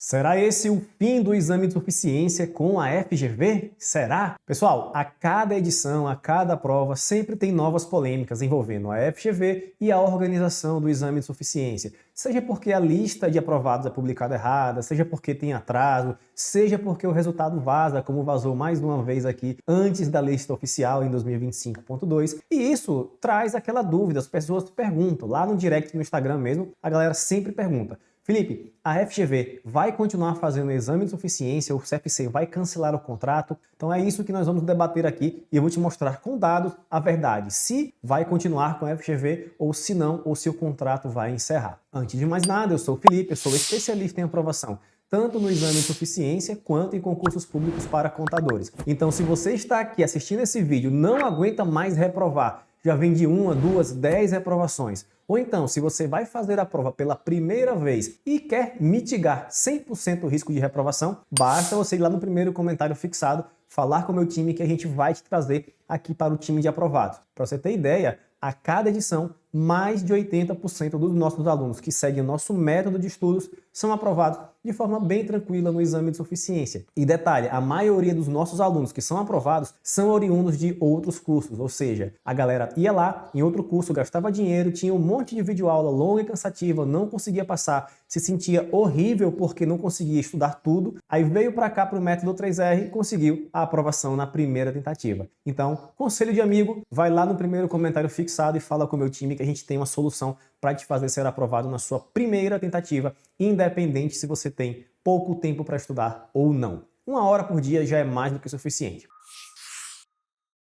Será esse o fim do exame de suficiência com a FGV? Será? Pessoal, a cada edição, a cada prova, sempre tem novas polêmicas envolvendo a FGV e a organização do exame de suficiência. Seja porque a lista de aprovados é publicada errada, seja porque tem atraso, seja porque o resultado vaza, como vazou mais uma vez aqui antes da lista oficial em 2025.2. E isso traz aquela dúvida, as pessoas perguntam, lá no direct no Instagram mesmo, a galera sempre pergunta: Felipe, a FGV vai continuar fazendo o exame de suficiência, o CFC vai cancelar o contrato? Então é isso que nós vamos debater aqui e eu vou te mostrar com dados a verdade, se vai continuar com a FGV ou se não, ou se o contrato vai encerrar. Antes de mais nada, eu sou o Felipe, eu sou especialista em aprovação, tanto no exame de suficiência quanto em concursos públicos para contadores. Então, se você está aqui assistindo esse vídeo, não aguenta mais reprovar, já vem de 1, 2, 10 reprovações, ou então, se você vai fazer a prova pela primeira vez e quer mitigar 100% o risco de reprovação, basta você ir lá no primeiro comentário fixado, falar com o meu time que a gente vai te trazer aqui para o time de aprovados. Para você ter ideia, a cada edição, mais de 80% dos nossos alunos que seguem o nosso método de estudos são aprovados de forma bem tranquila no exame de suficiência. E detalhe, a maioria dos nossos alunos que são aprovados são oriundos de outros cursos, ou seja, a galera ia lá em outro curso, gastava dinheiro, tinha um monte de videoaula longa e cansativa, não conseguia passar, se sentia horrível porque não conseguia estudar tudo, aí veio para cá para o método 3R e conseguiu a aprovação na primeira tentativa. Então, conselho de amigo, vai lá no primeiro comentário fixado e fala com o meu time que a gente tem uma solução para te fazer ser aprovado na sua primeira tentativa, independente se você tem pouco tempo para estudar ou não. 1 hora por dia já é mais do que suficiente.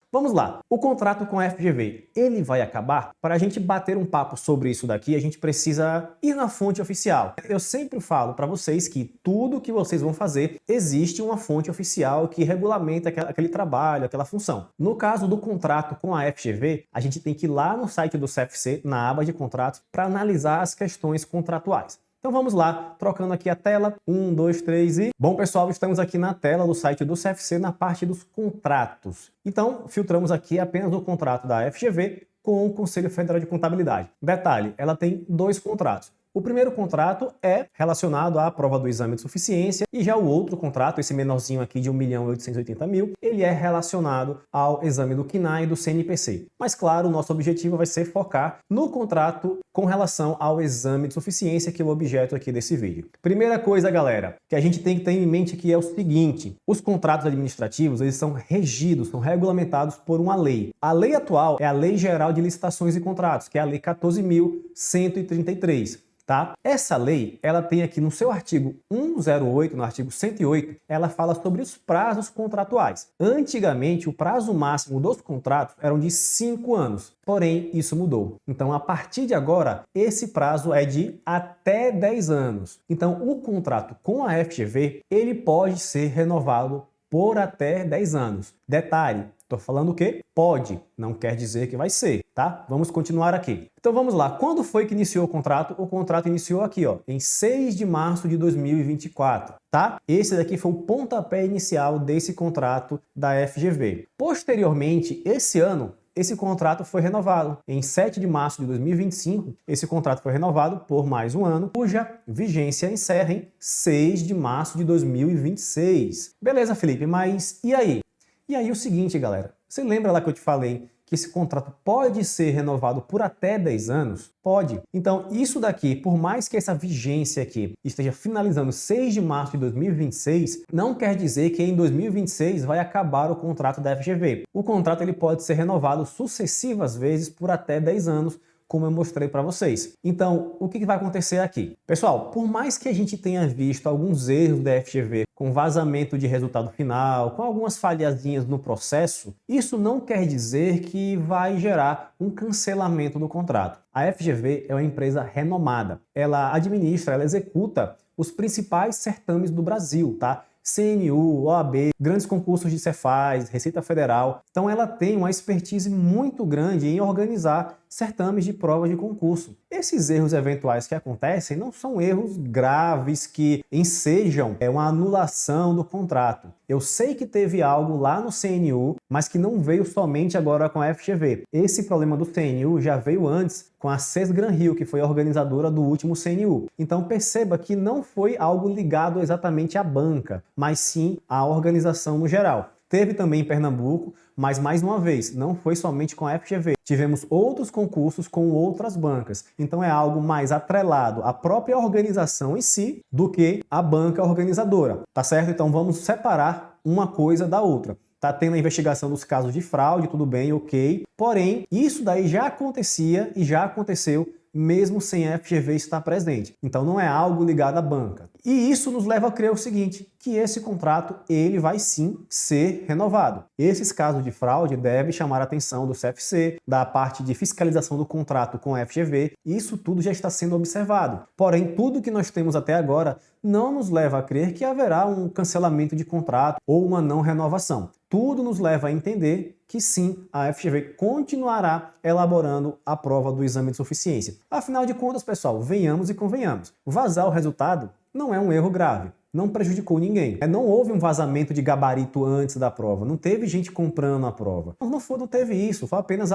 Vamos lá, o contrato com a FGV, ele vai acabar? Para a gente bater um papo sobre isso daqui, a gente precisa ir na fonte oficial. Eu sempre falo para vocês que tudo que vocês vão fazer, existe uma fonte oficial que regulamenta aquele trabalho, aquela função. No caso do contrato com a FGV, a gente tem que ir lá no site do CFC, na aba de contratos, para analisar as questões contratuais. Então vamos lá, trocando aqui a tela, 1, 2, 3 e... Bom pessoal, estamos aqui na tela do site do CFC na parte dos contratos. Então, filtramos aqui apenas o contrato da FGV com o Conselho Federal de Contabilidade. Detalhe, ela tem 2 contratos. O primeiro contrato é relacionado à prova do exame de suficiência e já o outro contrato, esse menorzinho aqui de 1.880.000, ele é relacionado ao exame do CNAE e do CNPC. Mas claro, o nosso objetivo vai ser focar no contrato com relação ao exame de suficiência, que é o objeto aqui desse vídeo. Primeira coisa, galera, que a gente tem que ter em mente aqui é o seguinte: os contratos administrativos, eles são regidos, são regulamentados por uma lei. A lei atual é a Lei Geral de Licitações e Contratos, que é a Lei 14.133. Tá? Essa lei, ela tem aqui no seu artigo 108, no artigo 108, ela fala sobre os prazos contratuais. Antigamente, o prazo máximo dos contratos eram de 5 anos, porém, isso mudou. Então, a partir de agora, esse prazo é de até 10 anos. Então, o contrato com a FGV, ele pode ser renovado por até 10 anos. Detalhe, estou falando o quê? Pode, não quer dizer que vai ser, tá? Vamos continuar aqui. Então vamos lá, quando foi que iniciou o contrato? O contrato iniciou aqui, ó, em 6 de março de 2024, tá? Esse daqui foi o pontapé inicial desse contrato da FGV. Posteriormente, esse ano, esse contrato foi renovado. Em 7 de março de 2025, esse contrato foi renovado por mais um ano, cuja vigência encerra em 6 de março de 2026. Beleza, Felipe, mas e aí? E aí o seguinte, galera, você lembra lá que eu te falei que esse contrato pode ser renovado por até 10 anos? Pode. Então, isso daqui, por mais que essa vigência aqui esteja finalizando 6 de março de 2026, não quer dizer que em 2026 vai acabar o contrato da FGV. O contrato ele pode ser renovado sucessivas vezes por até 10 anos, como eu mostrei para vocês. Então, o que vai acontecer aqui? Pessoal, por mais que a gente tenha visto alguns erros da FGV com vazamento de resultado final, com algumas falhazinhas no processo, isso não quer dizer que vai gerar um cancelamento do contrato. A FGV é uma empresa renomada. Ela administra, ela executa os principais certames do Brasil, tá? CNU, OAB, grandes concursos de Cefaz, Receita Federal. Então ela tem uma expertise muito grande em organizar certames de provas de concurso. Esses erros eventuais que acontecem não são erros graves que ensejam uma anulação do contrato. Eu sei que teve algo lá no CNU, mas que não veio somente agora com a FGV. Esse problema do CNU já veio antes com a CES Gran Rio, que foi a organizadora do último CNU. Então perceba que não foi algo ligado exatamente à banca, mas sim à organização no geral. Teve também em Pernambuco, mas mais uma vez, não foi somente com a FGV. Tivemos outros concursos com outras bancas. Então é algo mais atrelado à própria organização em si do que à banca organizadora, tá certo? Então vamos separar uma coisa da outra. Tá tendo a investigação dos casos de fraude, tudo bem, ok. Porém, isso daí já acontecia e já aconteceu mesmo sem a FGV estar presente. Então não é algo ligado à banca. E isso nos leva a crer o seguinte, que esse contrato ele vai sim ser renovado. Esses casos de fraude devem chamar a atenção do CFC, da parte de fiscalização do contrato com a FGV, isso tudo já está sendo observado. Porém, tudo que nós temos até agora não nos leva a crer que haverá um cancelamento de contrato ou uma não renovação. Tudo nos leva a entender que sim, a FGV continuará elaborando a prova do exame de suficiência. Afinal de contas, pessoal, venhamos e convenhamos. Vazar o resultado não é um erro grave, não prejudicou ninguém. Não houve um vazamento de gabarito antes da prova, não teve gente comprando a prova. Não teve isso, foi apenas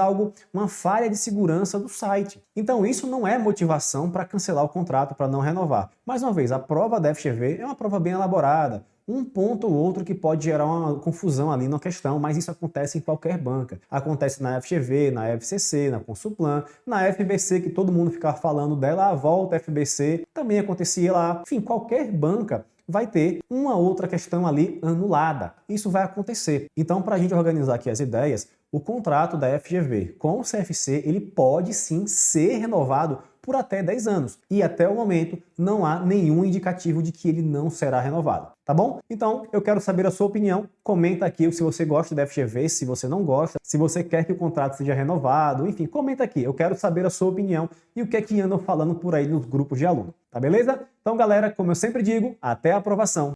uma falha de segurança do site. Então isso não é motivação para cancelar o contrato, para não renovar. Mais uma vez, a prova da FGV é uma prova bem elaborada. Um ponto ou outro que pode gerar uma confusão ali na questão, mas isso acontece em qualquer banca. Acontece na FGV, na FCC, na Consulplan, na FBC, que todo mundo ficava falando dela, a volta FBC, também acontecia lá. Enfim, qualquer banca vai ter uma outra questão ali anulada. Isso vai acontecer. Então, para a gente organizar aqui as ideias, o contrato da FGV com o CFC, ele pode sim ser renovado por até 10 anos. E até o momento não há nenhum indicativo de que ele não será renovado. Tá bom? Então, eu quero saber a sua opinião. Comenta aqui se você gosta da FGV, se você não gosta, se você quer que o contrato seja renovado, enfim, comenta aqui. Eu quero saber a sua opinião e o que é que andam falando por aí nos grupos de aluno. Tá beleza? Então, galera, como eu sempre digo, até a aprovação.